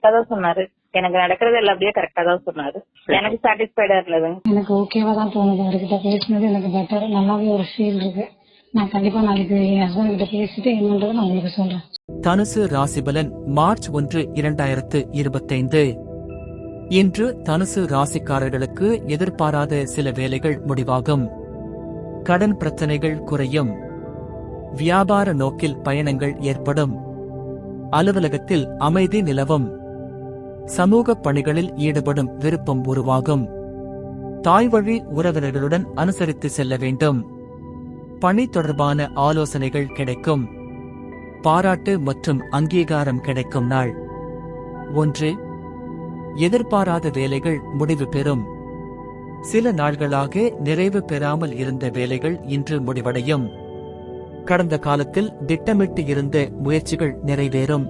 கரெக்டா தான் சொன்னாரு. எனக்கு நடக்கிறது எல்லாம் அப்படியே கரெக்டா தான் சொன்னாரு. எனக்கு சாட்டிஸ்ஃபைடா இருந்ததுங்க. எனக்கு ஓகேவா தான் தோணுது. அவர்கிட்ட பேசினது எனக்கு பெட்டர், நல்லாவே ஒரு ஃபீல் இருக்கு. நான் கண்டிப்பா நாளைக்கு என் ஹஸ்பண்ட் கிட்ட பேசிட்டு என்னன்றதை நான் உங்களுக்கு சொல்றேன். தனுசு ராசிபலன் மார்ச் 1, 2025. இன்று தனுசு ராசிக்காரர்களுக்கு எதிர்பாராத சில வேலைகள் முடிவாகும். கடன் பிரச்சனைகள் குறையும். வியாபார நோக்கில் பயணங்கள் ஏற்படும். அலுவலகத்தில் அமைதி நிலவும். சமூக பணிகளில் ஈடுபடும் விருப்பம் உருவாகும். தாய்வழி உறவினர்களுடன் அனுசரித்து செல்ல வேண்டும். பணி தொடர்பான ஆலோசனைகள் கிடைக்கும். பாராட்டு மற்றும் அங்கீகாரம் கிடைக்கும் நாள். 1. எதிர்பாராத வேலைகள் முடிவு பெறும். சில நாள்களாக நிறைவு பெறாமல் இருந்த வேலைகள் இன்று முடிவடையும். கடந்த காலத்தில் திட்டமிட்டு இருந்த முயற்சிகள் நிறைவேறும்.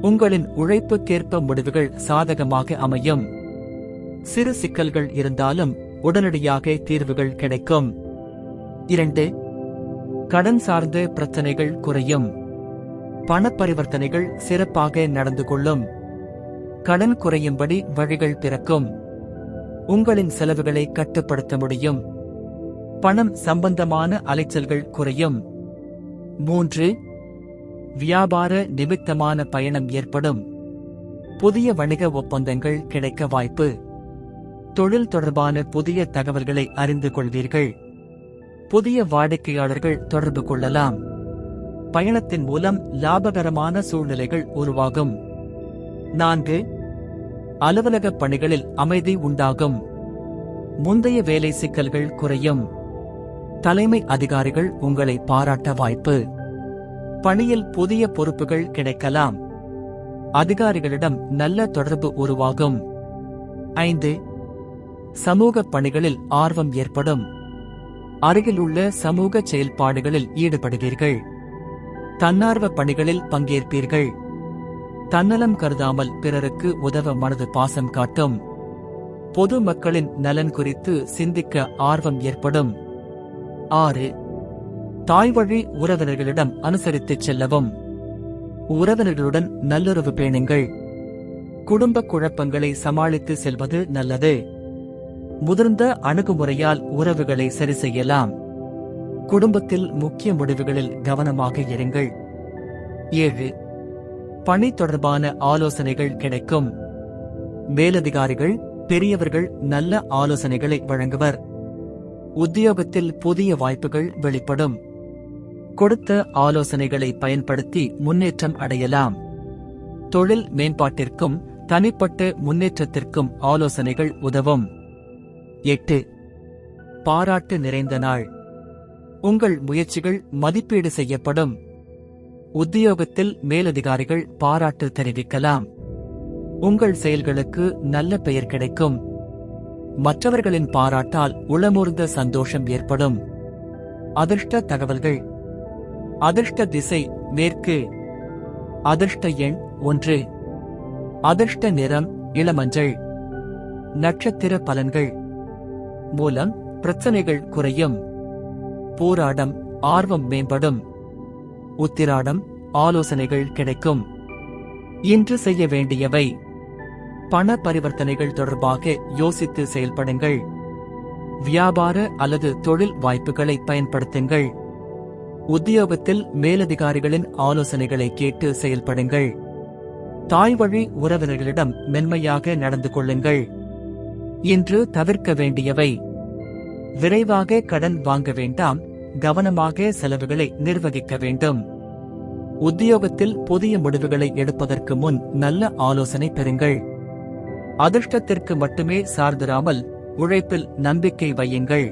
உங்களின் உழைப்புக்கேற்ப முடிவுகள் சாதகமாக அமையும். சிறு சிக்கல்கள் இருந்தாலும் உடனடியாக தீர்வுகள் கிடைக்கும். 2. கடன் சார்ந்த பிரச்சனைகள் குறையும். பணப்பரிவர்த்தனைகள் சிறப்பாக நடந்து கொள்ளும். கடன் குறையும்படி வழிகள் பிறக்கும். உங்களின் செலவுகளை கட்டுப்படுத்த முடியும். பணம் சம்பந்தமான அலைச்சல்கள் குறையும். 3. வியாபார நிமித்தமான பயணம் ஏற்படும். புதிய வணிக ஒப்பந்தங்கள் கிடைக்க வாய்ப்பு. தொழில் தொடர்பான புதிய தகவல்களை அறிந்து கொள்வீர்கள். புதிய வாடிக்கையாளர்கள் தொடர்பு கொள்ளலாம். பயணத்தின் மூலம் லாபகரமான சூழ்நிலைகள் உருவாகும். 4. அலுவலக பணிகளில் அமைதி உண்டாகும். முந்தைய வேலை சிக்கல்கள் குறையும். தலைமை அதிகாரிகள் உங்களை பாராட்ட வாய்ப்பு. பணியில் புதிய பொறுப்புகள் கிடைக்கலாம். அதிகாரிகளிடம் நல்ல தொடர்பு உருவாகும். 5. சமூக பணிகளில் ஆர்வம் ஏற்படும். அருகிலுள்ள சமூக செயல்பாடுகளில் ஈடுபடுவீர்கள். தன்னார்வ பணிகளில் பங்கேற்பீர்கள். தன்னலம் கருதாமல் பிறருக்கு உதவ மனது பாசம் காட்டும். பொது மக்களின் நலன் குறித்து சிந்திக்க ஆர்வம் ஏற்படும். 6. தாய்வழி உறவினர்களிடம் அனுசரித்துச் செல்லவும். உறவினர்களுடன் நல்லுறவு பேணுங்கள். குடும்ப குழப்பங்களை சமாளித்து செல்வது நல்லது. முதிர்ந்த அணுகுமுறையால் உறவுகளை சரி செய்யலாம். குடும்பத்தில் முக்கிய முடிவுகளில் கவனமாக இருங்கள். 7. பணி தொடர்பான ஆலோசனைகள் கிடைக்கும். மேலதிகாரிகள், பெரியவர்கள் நல்ல ஆலோசனைகளை வழங்குவர். உத்தியோகத்தில் புதிய வாய்ப்புகள் வெளிப்படும். கொடுத்த ஆலோசனைகளை பயன்படுத்தி முன்னேற்றம் அடையலாம். தொழில் மேம்பாட்டிற்கும் தனிப்பட்ட முன்னேற்றத்திற்கும் ஆலோசனைகள் உதவும். 8. பாராட்டு நிறைந்த நாள். உங்கள் முயற்சிகள் மதிப்பீடு செய்யப்படும். உத்தியோகத்தில் மேலதிகாரிகள் பாராட்டு தெரிவிக்கலாம். உங்கள் செயல்களுக்கு நல்ல பெயர் கிடைக்கும். மற்றவர்களின் பாராட்டால் உளமுர்ந்த சந்தோஷம் ஏற்படும். அதிர்ஷ்ட தகவல்கள். அதிர்ஷ்ட திசை மேற்கு. அதிர்ஷ்ட எண் 1. அதிர்ஷ்ட நிறம் இளமஞ்சள். நட்சத்திர பலன்கள். மூலம் பிரச்சனைகள் குறையும். போராடம் ஆர்வம் மேம்படும். உத்திராடம் ஆலோசனைகள் கிடைக்கும். இன்று செய்ய வேண்டியவை: பண பரிவர்த்தனைகள் தொடர்பாக யோசித்து செயல்படுங்கள். வியாபார அல்லது தொழில் வாய்ப்புகளை பயன்படுத்துங்கள். உத்தியோகத்தில் மேலதிகாரிகளின் ஆலோசனைகளை கேட்டு செயல்படுங்கள். தாய்வழி உறவினர்களிடம் மென்மையாக நடந்து கொள்ளுங்கள். இன்று தவிர்க்க வேண்டியவை: விரைவாக கடன் வாங்க வேண்டாம். கவனமாக செலவுகளை நிர்வகிக்க வேண்டும். உத்தியோகத்தில் புதிய முடிவுகளை எடுப்பதற்கு முன் நல்ல ஆலோசனை பெறுங்கள். அதிர்ஷ்டத்திற்கு மட்டுமே சார்ந்திராமல் உழைப்பில் நம்பிக்கை வையுங்கள்.